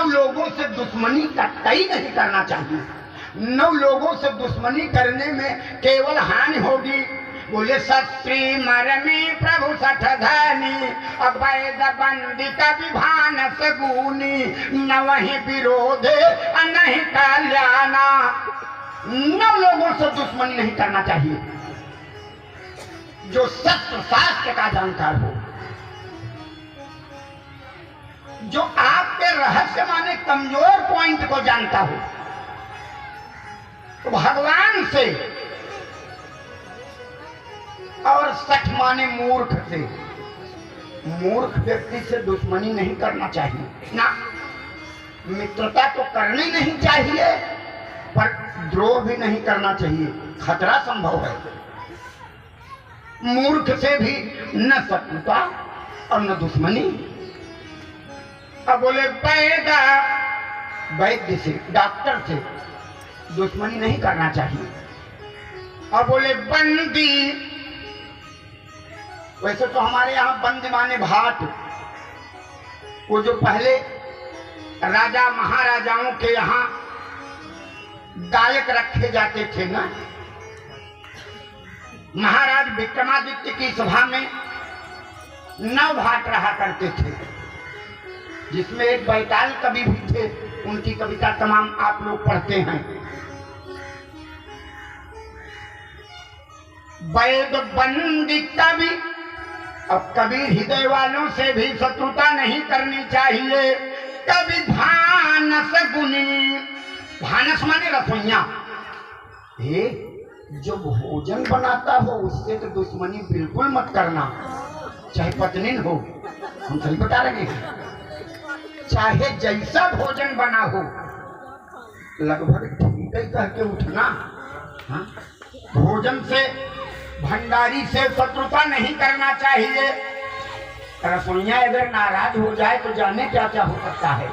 9 लोगों से दुश्मनी कतई नहीं करना चाहिए। 9 लोगों से दुश्मनी करने में केवल हानि होगी। बोले सत्री मरमी प्रभु सठ धनी अवैध बंदी का विभान सगुनी न वही विरोध नहीं कल्याणा। 9 लोगों से दुश्मनी नहीं करना चाहिए। जो शस्त्र शास्त्र का जानकार हो, जो आपके रहस्य माने कमजोर पॉइंट को जानता हो, तो भगवान से और सठ माने मूर्ख से, मूर्ख व्यक्ति से दुश्मनी नहीं करना चाहिए ना। मित्रता तो करनी नहीं चाहिए, पर द्रोह भी नहीं करना चाहिए, खतरा संभव है। मूर्ख से भी न शत्रुता और न दुश्मनी। अब बोले वैद्य से, डॉक्टर से दुश्मनी नहीं करना चाहिए। अब बोले बंदी, वैसे तो हमारे यहाँ बंदी माने भाट, वो जो पहले राजा महाराजाओं के यहाँ गायक रखे जाते थे ना। महाराज विक्रमादित्य की सभा में 9 भाट रहा करते थे, जिसमें एक बैताल कवि भी थे। उनकी कविता तमाम आप लोग पढ़ते हैं। वैद बंदी कवि, अब कबीर हृदय वालों से भी शत्रुता नहीं करनी चाहिए। कभी भानस गुनी, भानस माने रसोइया, जो भोजन बनाता हो उससे तो दुश्मनी बिल्कुल मत करना, चाहे पत्नी हो। हम सही बता रहे हैं, चाहे जैसा भोजन बना हो लगभग ठीक है कह के उठना। हाँ? भोजन से, भंडारी से शत्रुता नहीं करना चाहिए। रसोइया अगर नाराज हो जाए तो जाने क्या क्या हो सकता है।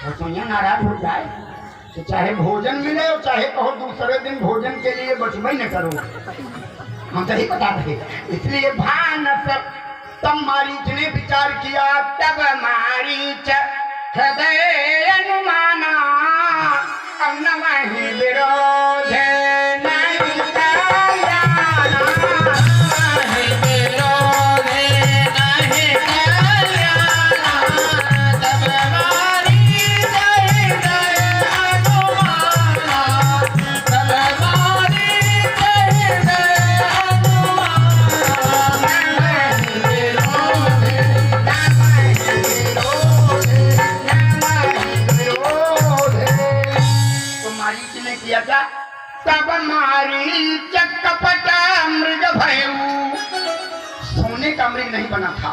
रसोइया नाराज हो जाए तो चाहे भोजन मिले और चाहे कहो दूसरे दिन भोजन के लिए बचबई न करो। हम सही बता रहे। इसलिए भानस, तब मारीच ने विचार किया, तब मारीच हृदय अनुमाना अब न वही विरोध नहीं कल्याणा। तब मारी कपट मृग भयऊ, सोने का मृग नहीं बना था,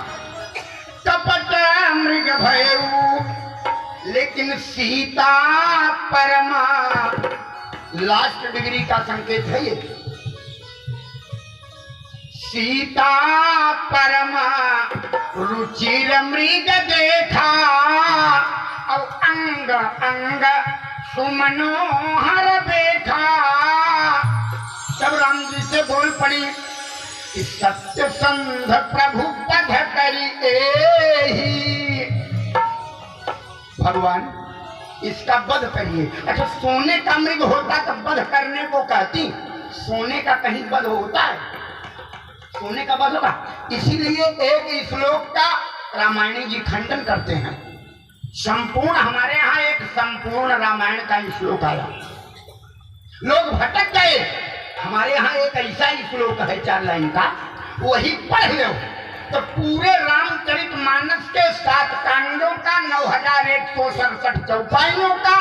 कपट मृग भयऊ। लेकिन सीता परमा, लास्ट डिग्री का संकेत है ये। सीता परमा रुचिर मृग देखा, और अंग अंग सुमनोहर देखा। तब राम जी से बोल पड़ी कि सत्य संध प्रभु पध करी एही। भगवान इसका वध करिए। अच्छा, सोने का मृग होता तो वध करने को कहती, सोने का कहीं वध होता है? सोने का वध होगा। इसीलिए एक श्लोक का रामायणी जी खंडन करते हैं। संपूर्ण हमारे यहाँ एक संपूर्ण रामायण का श्लोक आया, लोग भटक गए। हमारे यहाँ एक ऐसा श्लोक है 4 लाइन का, वही पढ़ लो तो पूरे रामचरितमानस के 7 कांडों का 9167 चौपाइयों का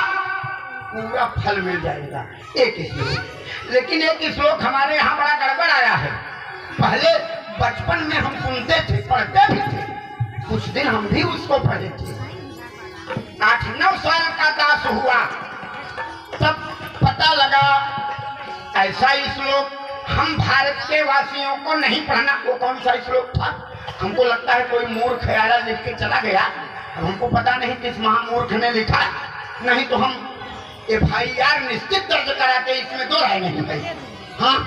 पूरा फल मिल जाएगा, एक श्लोक। लेकिन एक श्लोक हमारे यहाँ बड़ा गड़बड़ आया है। पहले बचपन में हम सुनते थे, पढ़ते भी थे, कुछ दिन हम भी उसको पढ़े थे। 8-9 साल का दास हुआ तब पता लगा ऐसा श्लोक हम भारत के वासियों को नहीं पढ़ना। वो कौन सा श्लोक था? हमको लगता है कोई मूर्ख आया लिख के चला गया, हमको पता नहीं किस महामूर्ख ने लिखा, नहीं तो हम FIR निश्चित दर्ज कराते, इसमें 2 राय नहीं है। हाँ,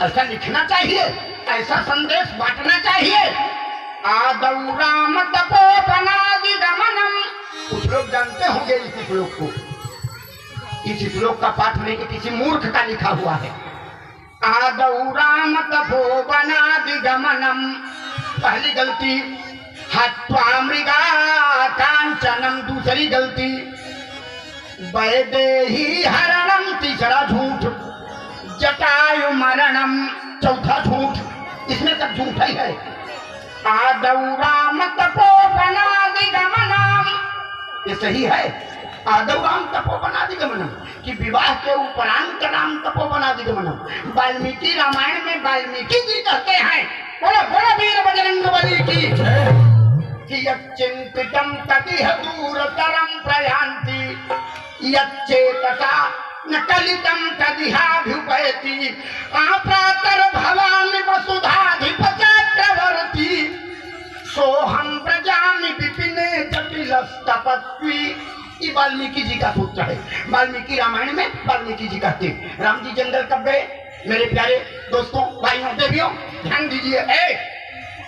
ऐसा लिखना चाहिए, ऐसा संदेश बांटना चाहिए। आदौ राम तपोवनादि गमनम कुछ लोग जानते होंगे इस श्लोक को। इस श्लोक का पाठ नहीं कि किसी मूर्ख का लिखा हुआ है। आदौ राम तपोवनादिगमनम, पहली गलती हत्वा मृगा कांचनम, दूसरी गलती वैदेही हरणम, तीसरा झूठ जटायु मरणम, चौथा झूठ। इसमें सब झूठ ही है। आदौ राम तपोवनादिगमनम, ये सही है। आदौ राम तपोवनादिगमनम कि विवाह के उपरांत राम तपोवनादिगमनम। वाल्मीकि रामायण में वाल्मीकि जी कहते हैं, बोलो बोलो वीर बजरंगबली की, कि यच्चिंतितं तदिह दूरतरं प्रयान्ति, यच्चेतसा न कलितं तदिहाभ्युपैति, प्रातर्भवामि वसुधाधिपचक्रवर्ती, सोहम प्रजामि विपिने जटिलस्तपस्वी। ये वाल्मीकि जी का सूत्र है। वाल्मीकि रामायण में वाल्मीकि जी कहते हैं। राम जी जंगल कब गए? मेरे प्यारे दोस्तों, भाइयों, देवियों, ध्यान दीजिए।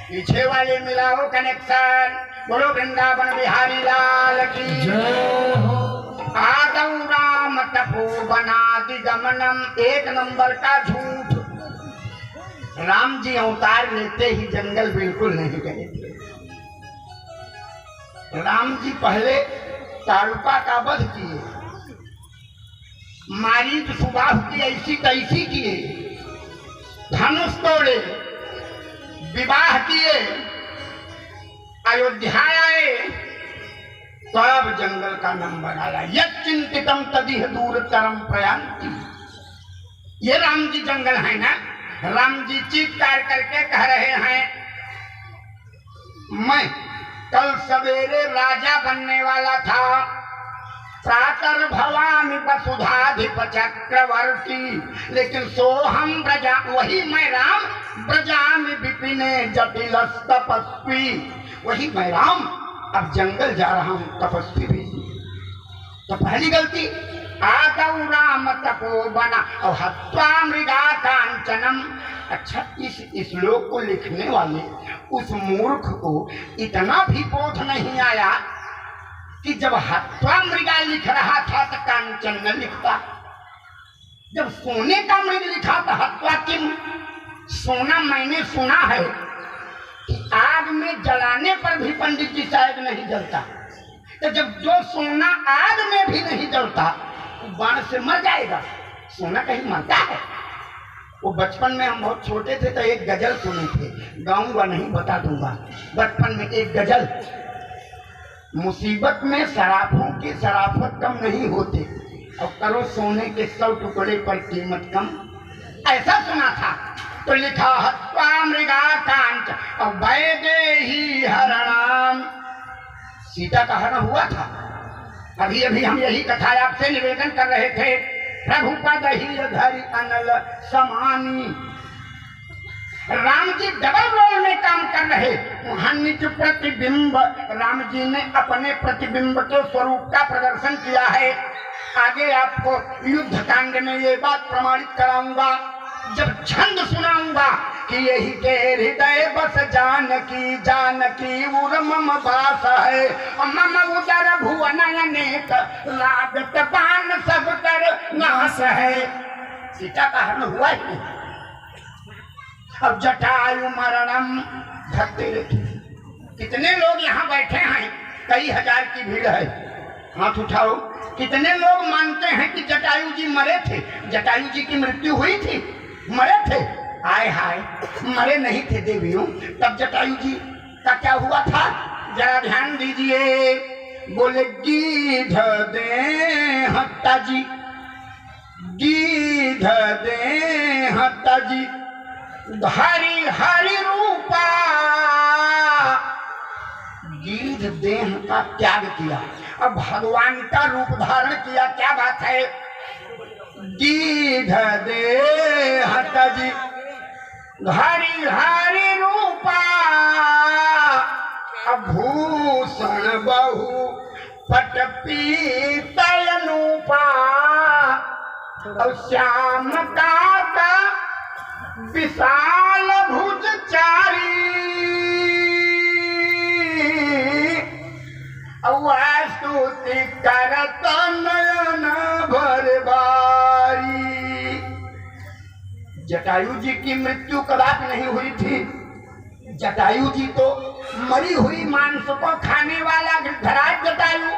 पीछे वाले मिलाओ कनेक्शन, बोलो वृंदावन बिहारी लाल की जय हो। आदौ राम तपोवनादिगमनम, एक नंबर का झूठ। राम जी अवतार लेते ही जंगल बिल्कुल नहीं गए थे। राम जी पहले ताड़ुका का वध किए, मारीच सुबाहु की ऐसी तैसी किए, धनुष तोड़े, विवाह किए, अयोध्या आए, तब जंगल का नंबर आया। यच्चिंतितं तदिह दूरतरं प्रयान्ति। ये राम जी जंगल है ना। राम जी चीत्कार करके कह रहे हैं, मैं कल सवेरे राजा बनने वाला था, प्रातर्भवामि वसुधाधिप चक्रवर्ती, लेकिन सोहम ब्रजा, वही मैं राम, ब्रजामि विपिने जटिलस्तपस्वी, वही मैं राम, अब जंगल जा रहा हूं तपस्वी भी। तो पहली गलती आदौ राम तपोवना और हत्वा मृगा कांचनम। अच्छा, इस श्लोक को लिखने वाले उस मूर्ख को इतना भी बोध नहीं आया कि जब हत्वा मृगा लिख रहा था तो कांचन न लिखता। जब सोने का मृग लिखा तो हत्वा किम। सोना मैंने सुना है कि आग में जलाने पर भी पंडित जी शायद नहीं जलता। तो जब जो सोना आग में भी नहीं जलता वो बाण से मर जाएगा। सोना कहीं मरता है? वो बचपन में हम बहुत छोटे थे तो एक गजल सुने थे, गाऊंगा नहीं, बता दूंगा। बचपन में एक गजल, मुसीबत में शराफों की शराफत कम नहीं होते, और करो सोने के 100 टुकड़े पर कीमत कम, ऐसा सुना था। तो लिखा हत्वा मृगा कांच और वैदेही हरणाम, सीता का हरण हुआ था। अभी अभी हम यही कथा आपसे निवेदन कर रहे थे। प्रभु पद ही धरि अनल समानी। राम जी डबल रोल में काम कर रहे। वहां निज प्रतिबिंब, राम जी ने अपने प्रतिबिंब के स्वरूप का प्रदर्शन किया है। आगे आपको युद्ध कांड में ये बात प्रमाणित कराऊंगा जब छंद सुनाऊंगा कि यही के हृदय बस जानकी, जानकी उर मम बास है, मम उदर भुवन अनेक, लागत बाण सब कर नाश है। सीता का हरण हुआ ही। अब जटायु मरणम धरते रहते। कितने लोग यहाँ बैठे हैं? कई हजार की भीड़ है। हाथ उठाओ। कितने लोग मानते हैं कि जटायु जी मरे थे? जटायु जी की मृत्यु हुई थी, मरे थे? हाय हाय, मरे नहीं थे देवियों। तब जटायु जी का क्या हुआ था जरा ध्यान दीजिए। बोले गीध दे हत्ता जी, गीध दे हत्ता जी, हरि हरि रूपा। गीध देह का त्याग किया, अब भगवान का रूप धारण किया। क्या बात है? गीध दे हत्ता जी, हरि हरि रूपा, भूषण बहु पट पीतयनूपा, और श्याम कांता विशाल भुज चारी, वस्तु करता नयन भरबारी। जटायु जी की मृत्यु कदापि नहीं हुई थी। जटायु जी तो मरी हुई मांस को खाने वाला गिरधराज जटायु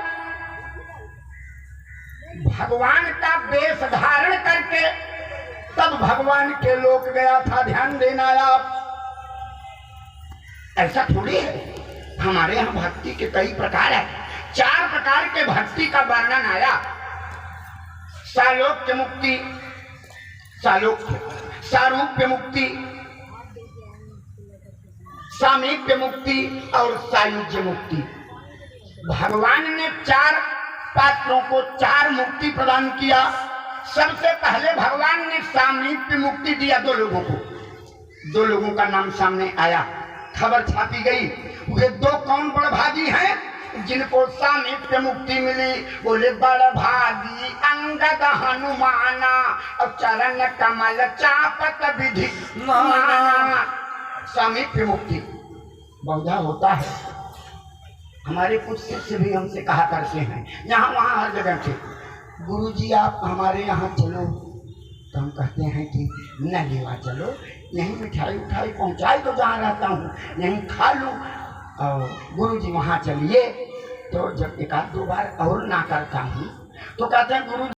भगवान का वेश धारण करके तब भगवान के लोक गया था। ध्यान देना आप, ऐसा थोड़ी है। हमारे यहाँ भक्ति के कई प्रकार है। 4 प्रकार के भक्ति का वर्णन आया। सालोक्य मुक्ति, सालोक्य, सारूप्य मुक्ति, सामीप्य मुक्ति और सायुज्य मुक्ति। भगवान ने 4 पात्रों को 4 मुक्ति प्रदान किया। सबसे पहले भगवान ने सामीप्य मुक्ति दिया 2 लोगों को। 2 लोगों का नाम सामने आया, खबर छापी गई। वे 2 कौन बड़ भागी हैं जिनको सामीप्य मुक्ति मिली? बोले बड़ भागी अंगद हनुमाना और चरण कमल चापत विधि माना। सामीप्य मुक्ति बहुधा होता है। हमारे कुछ शिष्य भी हमसे कहा करते हैं, यहाँ वहाँ हर जगह से, गुरु जी आप हमारे यहाँ चलो। तो हम कहते हैं कि न लेवा चलो, यहीं मिठाई उठाई पहुँचाई तो जहाँ रहता हूँ यहीं खा लूँ। और गुरु जी वहाँ चलिए। तो जब 1-2 बार और ना करता हूँ तो कहते हैं गुरु